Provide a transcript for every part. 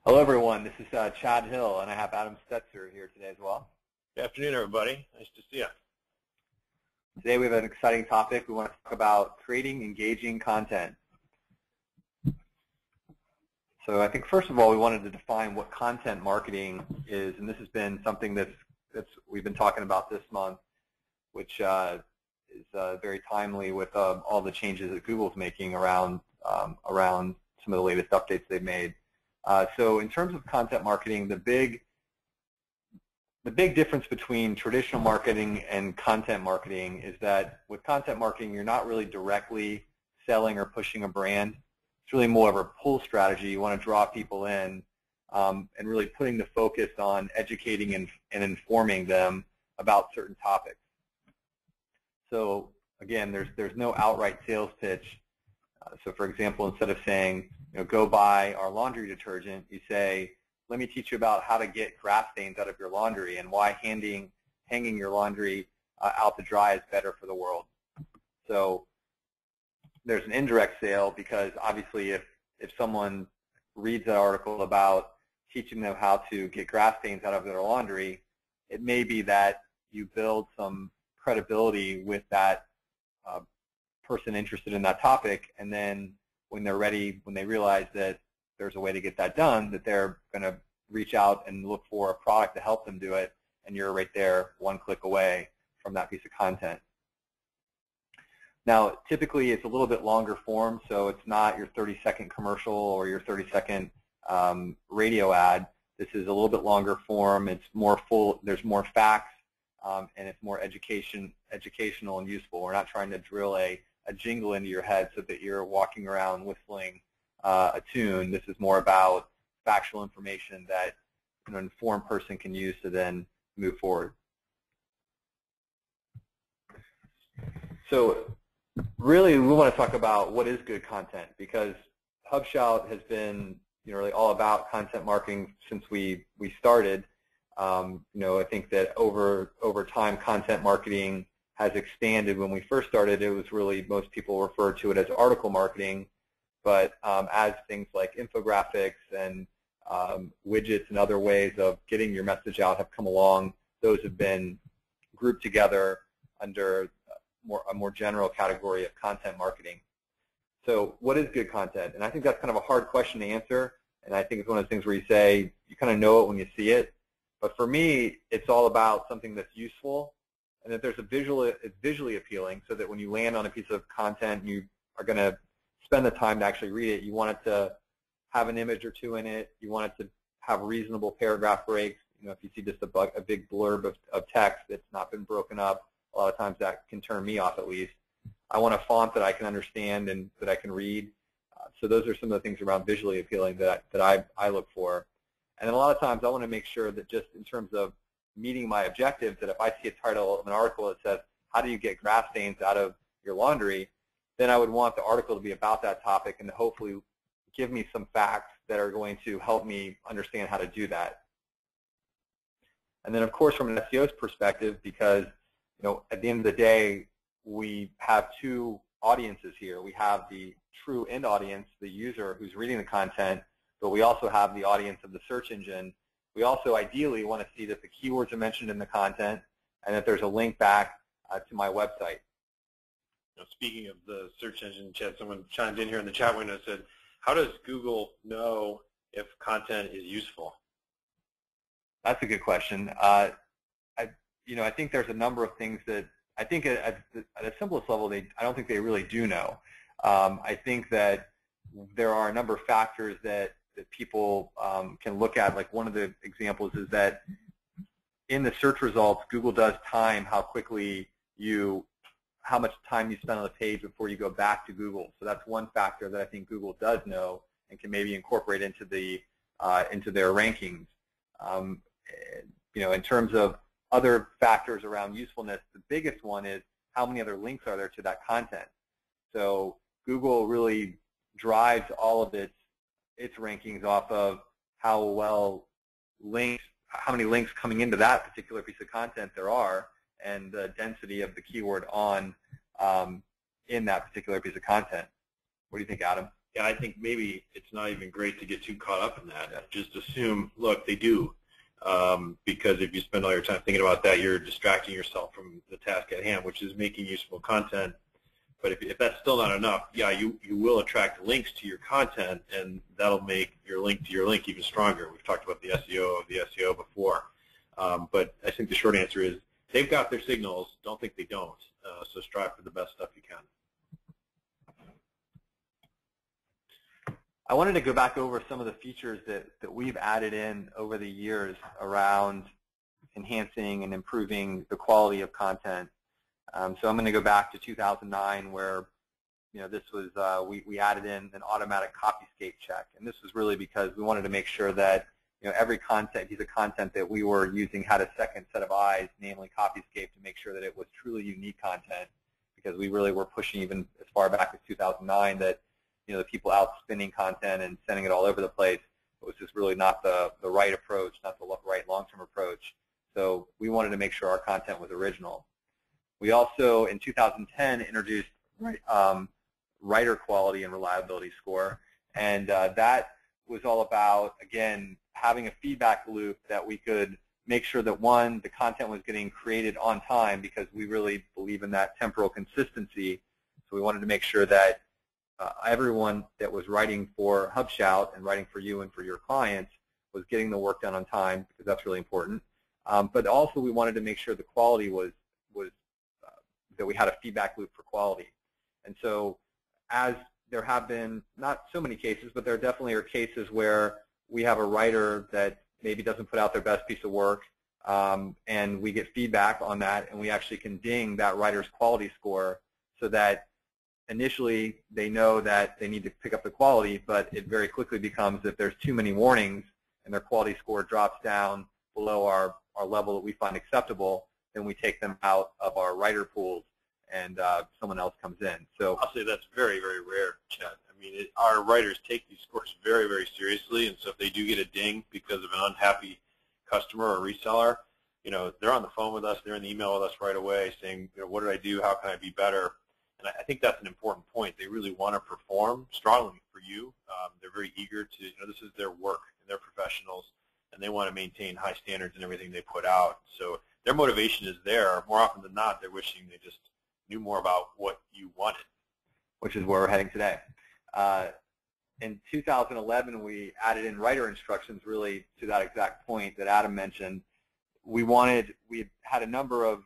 Hello, everyone. This is Chad Hill, and I have Adam Stetzer here today as well. Good afternoon, everybody. Nice to see you. Today we have an exciting topic. We want to talk about creating engaging content. So I think, first of all, we wanted to define what content marketing is, and this has been something that's we've been talking about this month, which is very timely with all the changes that Google's making around some of the latest updates they've made. So in terms of content marketing, the big difference between traditional marketing and content marketing is that with content marketing, you're not really directly selling or pushing a brand. It's really more of a pull strategy. You want to draw people in and really putting the focus on educating and informing them about certain topics. So again, there's no outright sales pitch. So for example, instead of saying, go buy our laundry detergent, you say, let me teach you about how to get grass stains out of your laundry and why hanging your laundry out to dry is better for the world. So there's an indirect sale because obviously if someone reads that article about teaching them how to get grass stains out of their laundry, it may be that you build some credibility with that person interested in that topic, and then when they're ready, when they realize that there's a way to get that done, that they're going to reach out and look for a product to help them do it, and you're right there one click away from that piece of content. Now, typically it's a little bit longer form, so it's not your 30-second commercial or your 30-second radio ad. This is a little bit longer form. It's more full. There's more facts, and it's more educational and useful. We're not trying to drill a jingle into your head so that you're walking around whistling a tune. This is more about factual information that an informed person can use to then move forward. So really, we want to talk about what is good content, because HubShout has been really all about content marketing since we started. I think that over time, content marketing has expanded. When we first started, it was really, most people refer to it as article marketing, but as things like infographics and widgets and other ways of getting your message out have come along, those have been grouped together under a more general category of content marketing. So what is good content? And I think that's kind of a hard question to answer, and I think it's one of those things where you say, you kind of know it when you see it. But for me, it's all about something that's useful, and that there's it's visually appealing, so that when you land on a piece of content, you are going to spend the time to actually read it. You want it to have an image or two in it. You want it to have reasonable paragraph breaks. If you see just a big blurb of text that's not been broken up, a lot of times that can turn me off at least. I want a font that I can understand and that I can read. So those are some of the things around visually appealing that I look for. And then a lot of times I want to make sure that just in terms of meeting my objectives, that if I see a title of an article that says, how do you get grass stains out of your laundry, then I would want the article to be about that topic and to hopefully give me some facts that are going to help me understand how to do that. And then, of course, from an SEO's perspective, because at the end of the day, we have two audiences here. We have the true end audience, the user who's reading the content, but we also have the audience of the search engine. We also ideally want to see that the keywords are mentioned in the content and that there's a link back to my website. Speaking of the search engine, Chad, someone chimed in here in the chat window and said, how does Google know if content is useful? That's a good question. I think there's a number of things that I think at the simplest level, I don't think they really do know. I think that there are a number of factors that people can look at. Like one of the examples is that in the search results, Google does time how much time you spend on the page before you go back to Google. So that's one factor that I think Google does know and can maybe incorporate into their rankings. In terms of other factors around usefulness, the biggest one is how many other links are there to that content. So Google really drives all of its rankings off of how many links coming into that particular piece of content there are, and the density of the keyword in that particular piece of content. What do you think, Adam? Yeah, I think maybe it's not even great to get too caught up in that. Just assume, look, they do. Because if you spend all your time thinking about that, you're distracting yourself from the task at hand, which is making useful content. But if that's still not enough, yeah, you will attract links to your content, and that'll make your link to your link even stronger. We've talked about the SEO of the SEO before. But I think the short answer is they've got their signals. Don't think they don't. So strive for the best stuff you can. I wanted to go back over some of the features that we've added in over the years around enhancing and improving the quality of content. So I'm going to go back to 2009 where, this was, we added in an automatic copyscape check. And this was really because we wanted to make sure that, every piece of content that we were using had a second set of eyes, namely copyscape, to make sure that it was truly unique content, because we really were pushing even as far back as 2009 that, the people out spinning content and sending it all over the place, it was just really not the right approach, not the right long-term approach. So we wanted to make sure our content was original. We also, in 2010, introduced writer quality and reliability score, and that was all about, again, having a feedback loop that we could make sure that, one, the content was getting created on time, because we really believe in that temporal consistency. So we wanted to make sure that everyone that was writing for HubShout and writing for you and for your clients was getting the work done on time, because that's really important. But also we wanted to make sure the quality was that we had a feedback loop for quality. And so as there have been, not so many cases, but there definitely are cases where we have a writer that maybe doesn't put out their best piece of work, and we get feedback on that, and we actually can ding that writer's quality score so that initially they know that they need to pick up the quality, but it very quickly becomes that there's too many warnings and their quality score drops down below our level that we find acceptable, then we take them out of our writer pools and someone else comes in. So I'll say that's very, very rare, Chad. I mean, our writers take these scores very, very seriously, and so if they do get a ding because of an unhappy customer or reseller, they're on the phone with us, they're in the email with us right away saying, what did I do, how can I be better? And I think that's an important point. They really want to perform strongly for you. They're very eager to, this is their work, and they're professionals, and they want to maintain high standards in everything they put out. So their motivation is there. More often than not, they're wishing they just knew more about what you wanted. Which is where we're heading today. In 2011, we added in writer instructions really to that exact point that Adam mentioned. We had a number of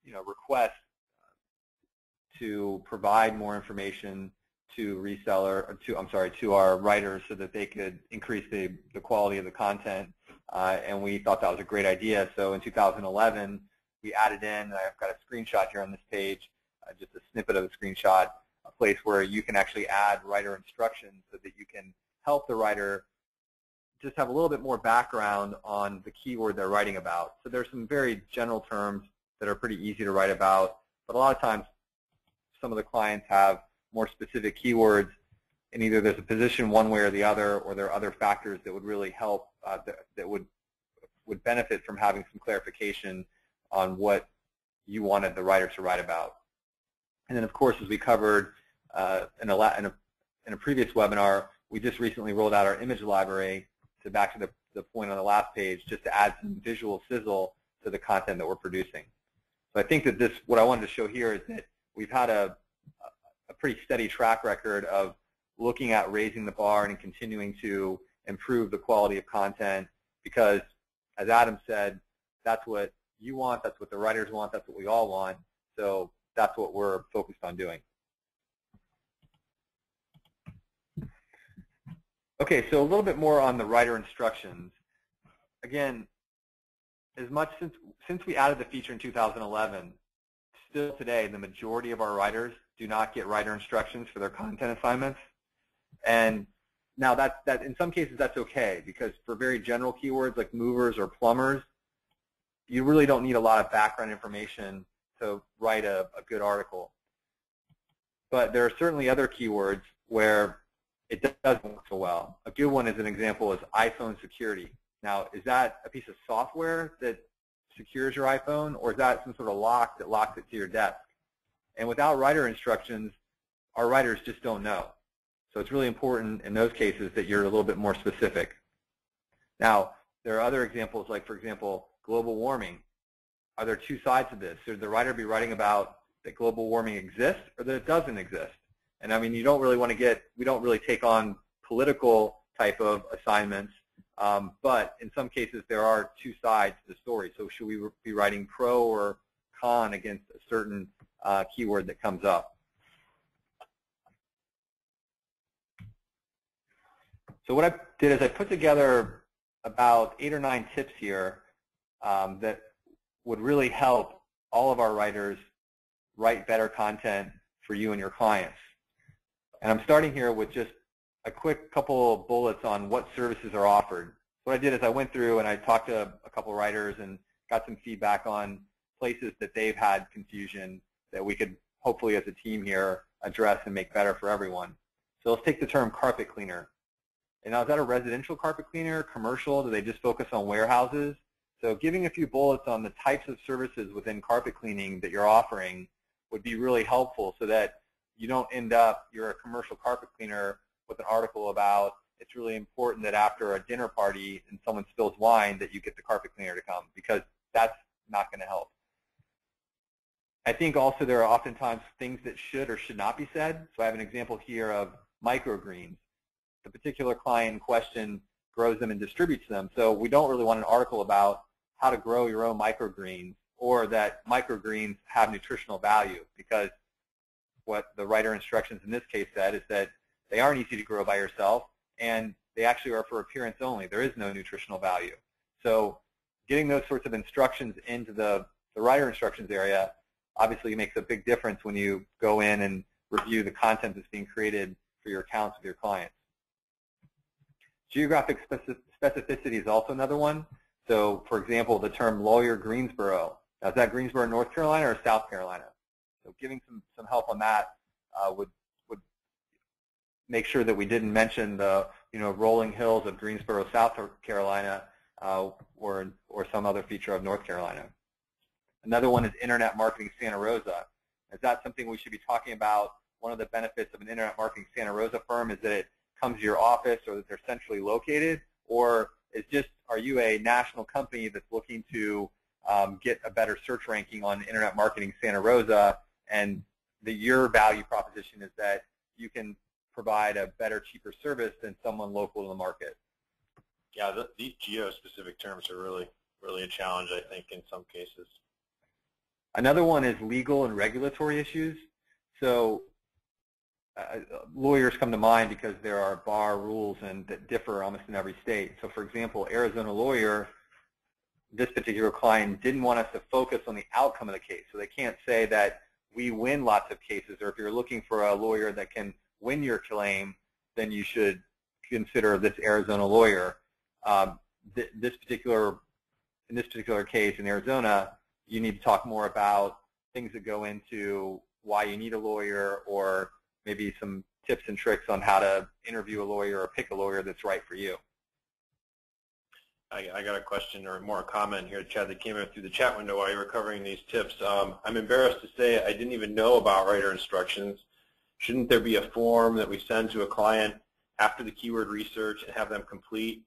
requests to provide more information to to our writers so that they could increase the quality of the content, and we thought that was a great idea. So in 2011, we added in, I've got a screenshot here on this page, just a snippet of a screenshot, a place where you can actually add writer instructions so that you can help the writer just have a little bit more background on the keyword they're writing about. So there's some very general terms that are pretty easy to write about, but a lot of times some of the clients have more specific keywords, and either there's a position one way or the other, or there are other factors that would really help, that would benefit from having some clarification on what you wanted the writer to write about. And then, of course, as we covered in a previous webinar, we just recently rolled out our image library, to back to the point on the last page, just to add some visual sizzle to the content that we're producing. So I think that what I wanted to show here is that we've had a pretty steady track record of looking at raising the bar and continuing to improve the quality of content, because, as Adam said, that's what you want, that's what the writers want, that's what we all want. So that's what we're focused on doing. Okay, so a little bit more on the writer instructions. Again, as much since we added the feature in 2011, still today, the majority of our writers do not get writer instructions for their content assignments. And now that in some cases that's okay, because for very general keywords like movers or plumbers, you really don't need a lot of background information to write a good article. But there are certainly other keywords where it doesn't work so well. A good one, as an example, is iPhone security. Now, is that a piece of software that secures your iPhone, or is that some sort of lock that locks it to your desk? And without writer instructions, our writers just don't know. So it's really important in those cases that you're a little bit more specific. Now, there are other examples, like, for example, global warming. Are there two sides to this? Should the writer be writing about that global warming exists or that it doesn't exist? And I mean, you don't really want to get, we don't really take on political type of assignments, but in some cases there are two sides to the story. So should we be writing pro or con against a certain keyword that comes up? So what I did is I put together about 8 or 9 tips here that would really help all of our writers write better content for you and your clients. And I'm starting here with just a quick couple of bullets on what services are offered. What I did is I went through and I talked to a couple of writers and got some feedback on places that they've had confusion that we could hopefully as a team here address and make better for everyone. So let's take the term carpet cleaner. And now, is that a residential carpet cleaner, commercial? Do they just focus on warehouses? So giving a few bullets on the types of services within carpet cleaning that you're offering would be really helpful so that you don't end up, you're a commercial carpet cleaner with an article about it's really important that after a dinner party and someone spills wine that you get the carpet cleaner to come, because that's not going to help. I think also there are oftentimes things that should or should not be said. So I have an example here of microgreens. The particular client in question grows them and distributes them. So we don't really want an article about how to grow your own microgreens or that microgreens have nutritional value, because what the writer instructions in this case said is that they aren't easy to grow by yourself and they actually are for appearance only. There is no nutritional value. So getting those sorts of instructions into the writer instructions area obviously makes a big difference when you go in and review the content that's being created for your accounts with your clients. Geographic specificity is also another one. So, for example, the term lawyer Greensboro. Now, is that Greensboro, North Carolina, or South Carolina? So, giving some help on that would make sure that we didn't mention the rolling hills of Greensboro, South Carolina, or some other feature of North Carolina. Another one is Internet Marketing Santa Rosa. Is that something we should be talking about? One of the benefits of an Internet Marketing Santa Rosa firm is that it comes to your office or that they're centrally located, or are you a national company that's looking to get a better search ranking on Internet Marketing Santa Rosa, and your value proposition is that you can provide a better, cheaper service than someone local to the market? Yeah, these geo-specific terms are really a challenge, I think, in some cases. Another one is legal and regulatory issues. So lawyers come to mind because there are bar rules that differ almost in every state. So for example, Arizona lawyer, this particular client didn't want us to focus on the outcome of the case. So they can't say that we win lots of cases, or if you're looking for a lawyer that can win your claim, then you should consider this Arizona lawyer. In this particular case in Arizona, you need to talk more about things that go into why you need a lawyer, or maybe some tips and tricks on how to interview a lawyer or pick a lawyer that's right for you. I got a question or more a comment here, Chad, that came in through the chat window while you were covering these tips. I'm embarrassed to say I didn't even know about writer instructions. Shouldn't there be a form that we send to a client after the keyword research and have them complete?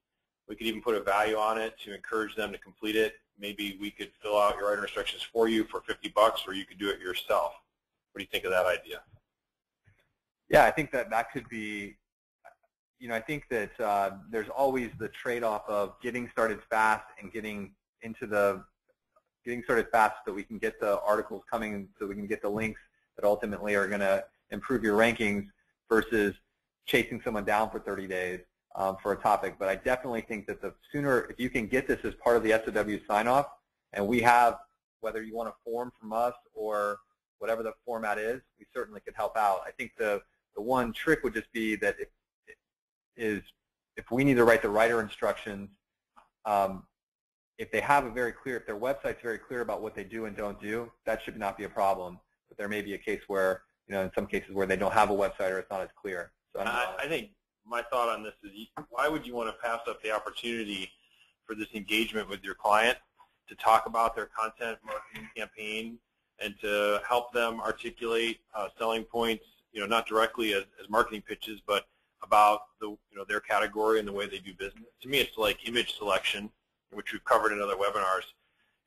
We could even put a value on it to encourage them to complete it. Maybe we could fill out your writer instructions for you for $50, or you could do it yourself. What do you think of that idea? Yeah, I think that could be, I think that there's always the trade-off of getting started fast and getting started fast so that we can get the articles coming, so we can get the links that ultimately are going to improve your rankings, versus chasing someone down for 30 days for a topic. But I definitely think that the sooner, if you can get this as part of the SOW sign-off, and we have, whether you want a form from us or whatever the format is, we certainly could help out. I think the one trick would just be that if we need to write the writer instructions, if they have if their website's very clear about what they do and don't do, that should not be a problem. But there may be a case where, in some cases where they don't have a website or it's not as clear. So I think my thought on this is, why would you want to pass up the opportunity for this engagement with your client to talk about their content marketing campaign and to help them articulate selling points not directly as marketing pitches, but about their category and the way they do business. To me, it's like image selection, which we've covered in other webinars.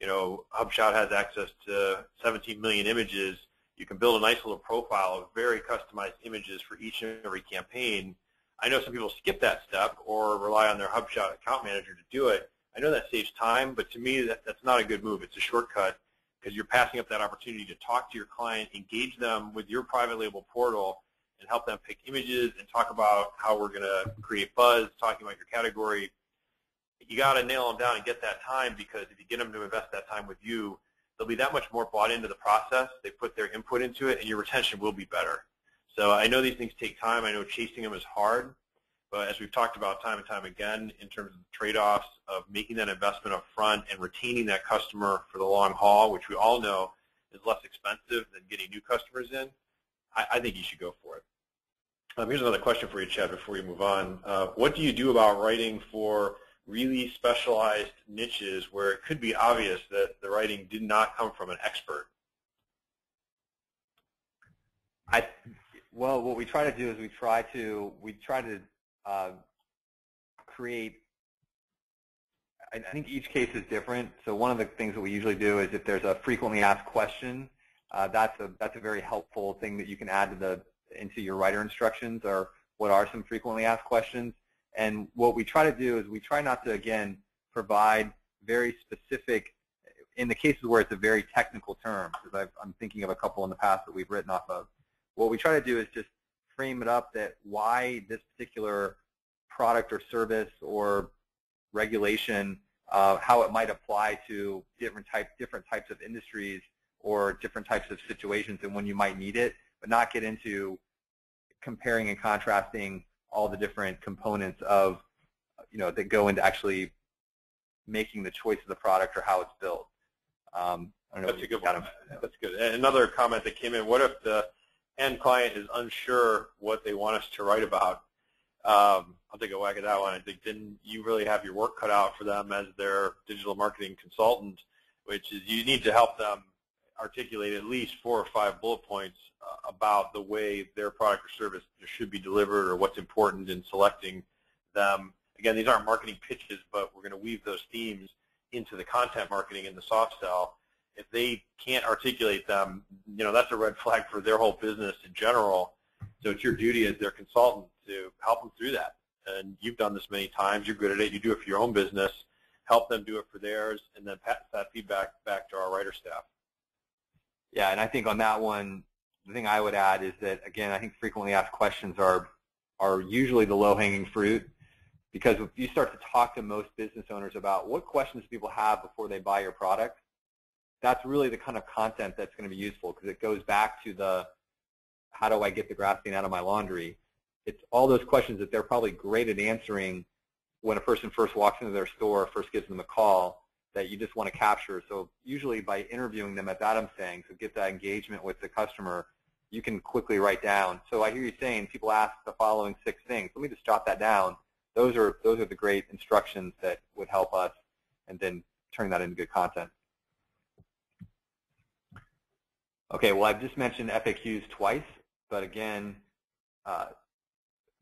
HubShout has access to 17 million images. You can build a nice little profile of very customized images for each and every campaign. I know some people skip that step or rely on their HubShout account manager to do it. I know that saves time, but to me, that's not a good move. It's a shortcut because you're passing up that opportunity to talk to your client, engage them with your private label portal, and help them pick images and talk about how we're going to create buzz, talking about your category. You got to nail them down and get that time, because if you get them to invest that time with you, they'll be that much more bought into the process. They put their input into it, and your retention will be better. So I know these things take time. I know chasing them is hard. But as we've talked about time and time again, in terms of the trade-offs of making that investment up front and retaining that customer for the long haul, which we all know is less expensive than getting new customers in, I think you should go for it. Here's another question for you, Chad, before we move on. What do you do about writing for really specialized niches where it could be obvious that the writing did not come from an expert? Well, what we try to do is we try to create. I think each case is different. So one of the things that we usually do is if there's a frequently asked question, that's a very helpful thing that you can add into your writer instructions, or what are some frequently asked questions. And what we try to do is we try not to, again, provide very specific, in the cases where it's a very technical term, because I'm thinking of a couple in the past that we've written off of. What we try to do is just frame it up that why this particular product or service or regulation, how it might apply to different types of industries or different types of situations and when you might need it, but not get into comparing and contrasting all the different components of, that go into actually making the choice of the product or how it's built. I don't know. That's a good one. That's good. And another comment that came in: what if the end client is unsure what they want us to write about? I'll take a whack at that one. I think then you really have your work cut out for them as their digital marketing consultant, which is you need to help them articulate at least 4 or 5 bullet points about the way their product or service should be delivered, or what's important in selecting them. Again, these aren't marketing pitches, but we're going to weave those themes into the content marketing and the soft sell. If they can't articulate them, that's a red flag for their whole business in general. So it's your duty as their consultant to help them through that. And you've done this many times. You're good at it. You do it for your own business. Help them do it for theirs, and then pass that feedback back to our writer staff. Yeah, and I think on that one, the thing I would add is that, again, I think frequently asked questions are usually the low-hanging fruit, because if you start to talk to most business owners about what questions people have before they buy your product, that's really the kind of content that's going to be useful, because it goes back to the how do I get the grass stained out of my laundry. It's all those questions that they're probably great at answering when a person first walks into their store, first gives them a call, that you just want to capture. So usually by interviewing them, as Adam's saying, to get that engagement with the customer, you can quickly write down. So I hear you saying people ask the following 6 things. Let me just jot that down. Those are the great instructions that would help us, and then turn that into good content. Okay, well, I've just mentioned FAQs twice, but again,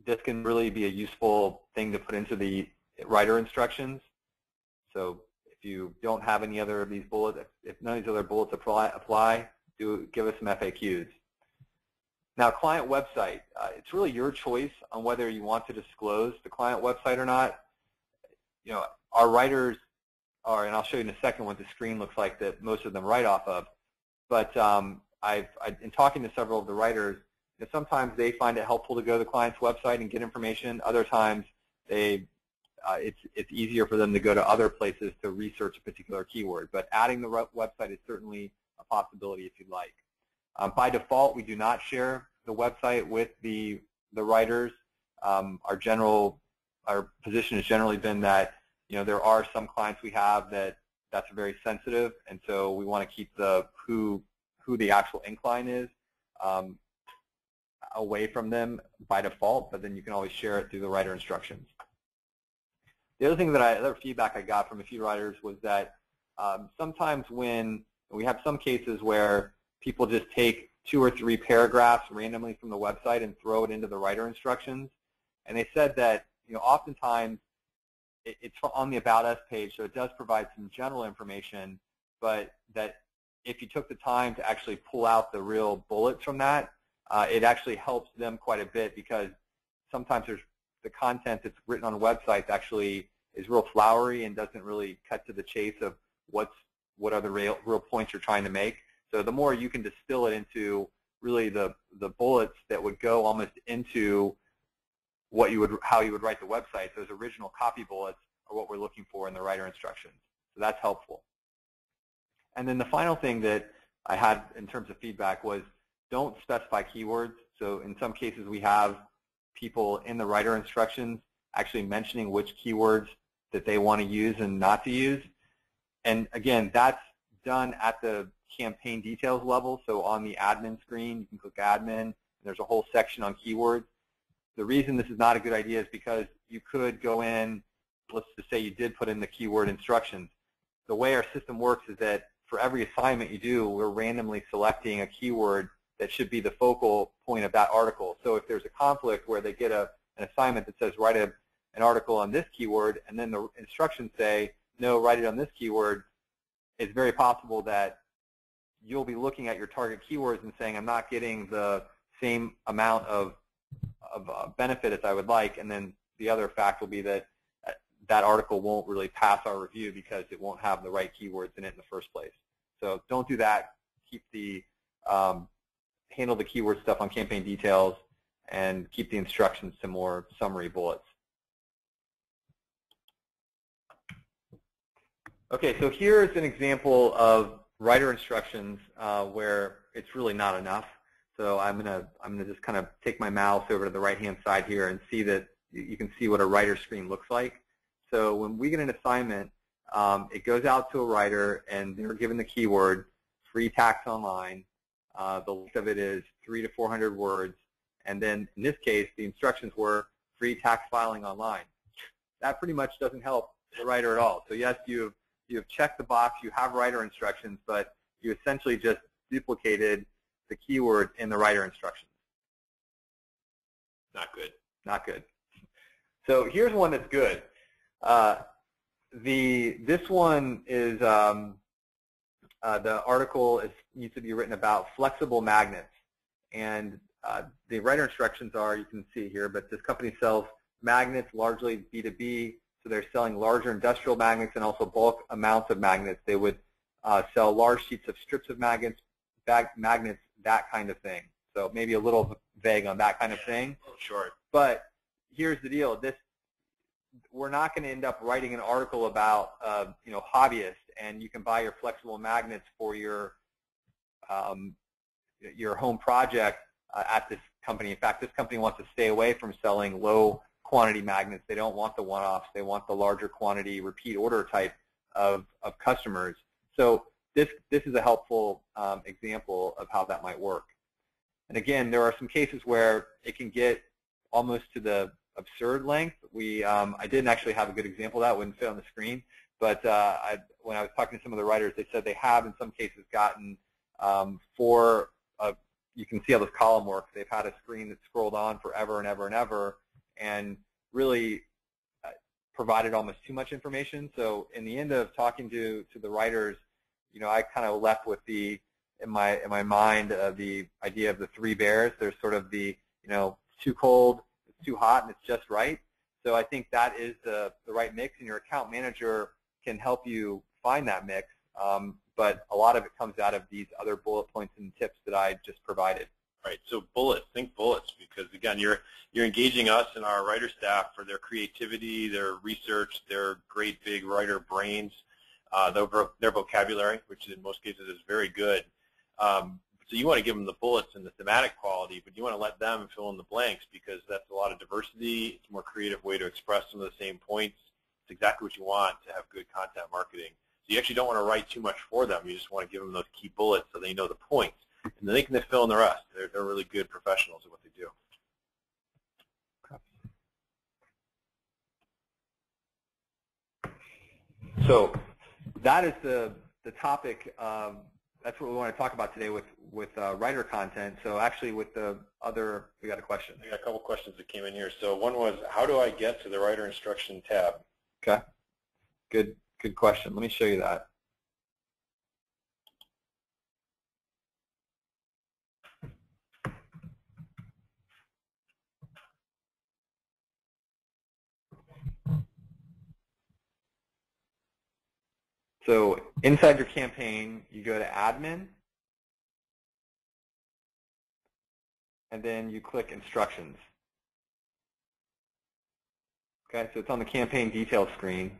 this can really be a useful thing to put into the writer instructions. So if you don't have any other of these bullets, if none of these other bullets apply, give us some FAQs. Now, client website, it's really your choice on whether you want to disclose the client website or not. Our writers are, and I'll show you in a second what the screen looks like that most of them write off of. But in talking to several of the writers, sometimes they find it helpful to go to the client's website and get information. Other times, it's easier for them to go to other places to research a particular keyword. But adding the website is certainly a possibility if you'd like. By default, we do not share the website with the writers. Our position has generally been that there are some clients we have that's very sensitive, and so we want to keep who the actual incline is away from them by default. But then you can always share it through the writer instructions. The other thing other feedback I got from a few writers was that sometimes when we have some cases where people just take 2 or 3 paragraphs randomly from the website and throw it into the writer instructions. And they said that oftentimes it's on the About Us page, so it does provide some general information, but that if you took the time to actually pull out the real bullets from that, it actually helps them quite a bit, because sometimes the content that's written on websites actually is real flowery and doesn't really cut to the chase of what are the real points you're trying to make. So the more you can distill it into really the bullets that would go almost into how you would write the website, those original copy bullets are what we're looking for in the writer instructions. So that's helpful. And then the final thing that I had in terms of feedback was, don't specify keywords. So in some cases we have people in the writer instructions actually mentioning which keywords that they want to use and not to use. And again, that's done at the campaign details level. So on the admin screen, you can click admin, and there's a whole section on keywords. The reason this is not a good idea is because you could go in, let's just say you did put in the keyword instructions. The way our system works is that for every assignment you do, we're randomly selecting a keyword that should be the focal point of that article. So if there's a conflict where they get an assignment that says write an article on this keyword, and then the instructions say, no, write it on this keyword, it's very possible that you'll be looking at your target keywords and saying, I'm not getting the same amount of benefit as I would like, and then the other fact will be that that article won't really pass our review because it won't have the right keywords in it in the first place. So don't do that. Keep handle the keyword stuff on campaign details, and keep the instructions to more summary bullets. Okay, so here's an example of writer instructions where it's really not enough. So I'm gonna just kind of take my mouse over to the right-hand side here and see that you can see what a writer screen looks like. So when we get an assignment, it goes out to a writer, and they're given the keyword free tax online. The length of it is 300 to 400 words, and then in this case, the instructions were free tax filing online. That pretty much doesn't help the writer at all. So yes, you have checked the box, you have writer instructions, but you essentially just duplicated the keyword in the writer instructions. Not good. Not good. So here's one that's good. This one is the article needs to be written about flexible magnets, and the writer instructions are, you can see here, but this company sells magnets, largely B2B, so they're selling larger industrial magnets and also bulk amounts of magnets. They would sell large sheets of strips of magnets, that kind of thing. So maybe a little vague on that kind of thing. Oh, sure. But here's the deal: we're not going to end up writing an article about hobbyists, and you can buy your flexible magnets for your home project at this company. In fact, this company wants to stay away from selling low quantity magnets. They don't want the one-offs. They want the larger quantity repeat order type of customers. So this is a helpful example of how that might work. And again, there are some cases where it can get almost to the absurd length. I didn't actually have a good example of that. It wouldn't fit on the screen. But when I was talking to some of the writers, they said they have in some cases gotten you can see how this column works. They've had a screen that scrolled on forever and ever and ever, and really provided almost too much information. So in the end of talking to the writers, I kind of left with in my mind the idea of the 3 bears. There's sort of the too cold, it's too hot, and it's just right. So I think that is the right mix, and your account manager can help you find that mix. But a lot of it comes out of these other bullet points and tips that I just provided. Right. So bullets, think bullets, because again, you're engaging us and our writer staff for their creativity, their research, their great big writer brains, their vocabulary, which in most cases is very good. So you want to give them the bullets and the thematic quality, but you want to let them fill in the blanks, because that's a lot of diversity. It's a more creative way to express some of the same points. It's exactly what you want to have good content marketing. So you actually don't want to write too much for them. You just want to give them those key bullets so they know the points. And then they can fill in the rest. They're really good professionals at what they do. So that is the topic. That's what we want to talk about today with writer content. So actually with the other, we got a question. I got a couple questions that came in here. So one was, how do I get to the writer instruction tab? Okay, good question. Let me show you that. So inside your campaign, you go to admin, and then you click instructions. Okay, so it's on the campaign details screen.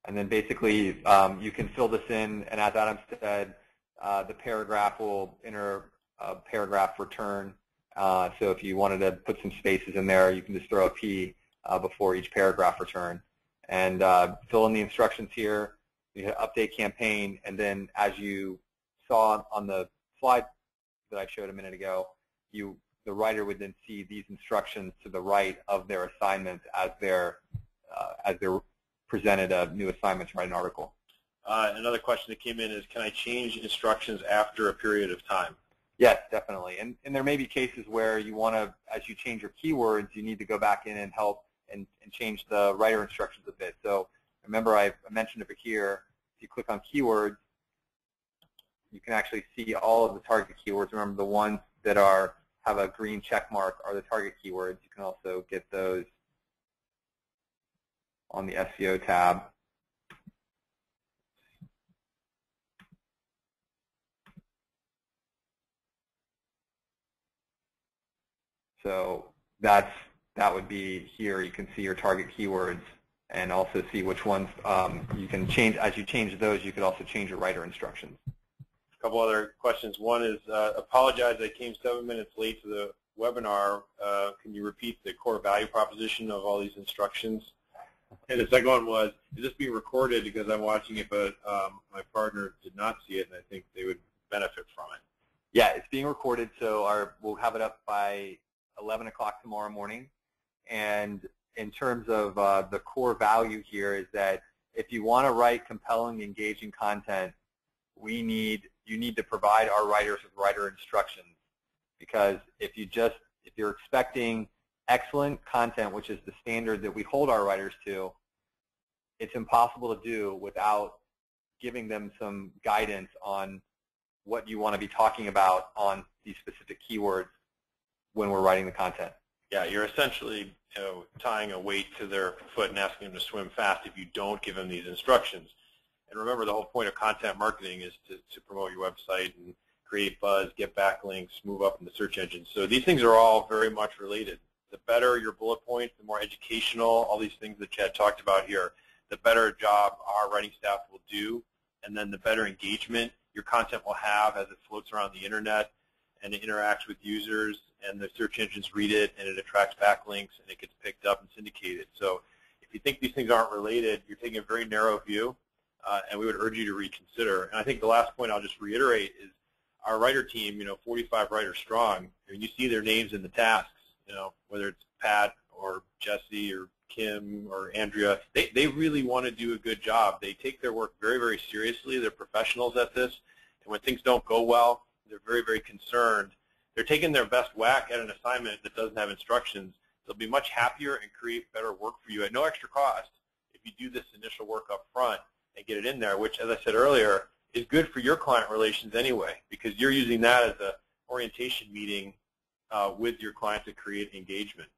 And then basically you can fill this in, and as Adam said, the paragraph will enter a paragraph return. So if you wanted to put some spaces in there, you can just throw a P before each paragraph return. And fill in the instructions here. You hit update campaign, and then as you saw on the slide that I showed a minute ago, the writer would then see these instructions to the right of their assignments as they're presented a new assignment to write an article. Another question that came in is, can I change instructions after a period of time? Yes, definitely. And there may be cases where you want to, as you change your keywords, you need to go back in and help and change the writer instructions a bit. So remember, I mentioned over here, if you click on keywords, you can actually see all of the target keywords. Remember, the ones that have a green check mark are the target keywords. You can also get those on the SEO tab. So that would be here. You can see your target keywords and also see which ones you can change. As you change those, you could also change your writer instructions. A couple other questions. One is, apologize, I came 7 minutes late to the webinar. Can you repeat the core value proposition of all these instructions? And the second one was, is this being recorded because I'm watching it, but my partner did not see it, and I think they would benefit from it? Yeah, it's being recorded, so we'll have it up by 11 o'clock tomorrow morning. And in terms of the core value here is that if you want to write compelling, engaging content, you need to provide our writers with writer instructions. Because if you're expecting excellent content, which is the standard that we hold our writers to, it's impossible to do without giving them some guidance on what you want to be talking about on these specific keywords when we're writing the content. Yeah, you're essentially tying a weight to their foot and asking them to swim fast if you don't give them these instructions. And remember, the whole point of content marketing is to promote your website and create buzz, get backlinks, move up in the search engine. So these things are all very much related. The better your bullet points, the more educational, all these things that Chad talked about here, the better job our writing staff will do, and then the better engagement your content will have as it floats around the internet and it interacts with users, and the search engines read it, and it attracts backlinks, and it gets picked up and syndicated. So if you think these things aren't related, you're taking a very narrow view, and we would urge you to reconsider. And I think the last point I'll just reiterate is our writer team, 45 writers strong, and you see their names in the tasks, whether it's Pat or Jesse or Kim or Andrea, they really want to do a good job. They take their work very, very seriously. They're professionals at this, and when things don't go well, they're very, very concerned. They're taking their best whack at an assignment that doesn't have instructions. They'll be much happier and create better work for you at no extra cost if you do this initial work up front and get it in there, which, as I said earlier, is good for your client relations anyway, because you're using that as an orientation meeting with your client to create engagement.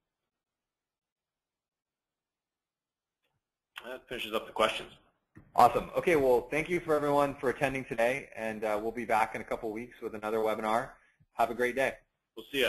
That finishes up the questions. Awesome. Okay, well, thank you for everyone for attending today, and we'll be back in a couple weeks with another webinar. Have a great day. We'll see you.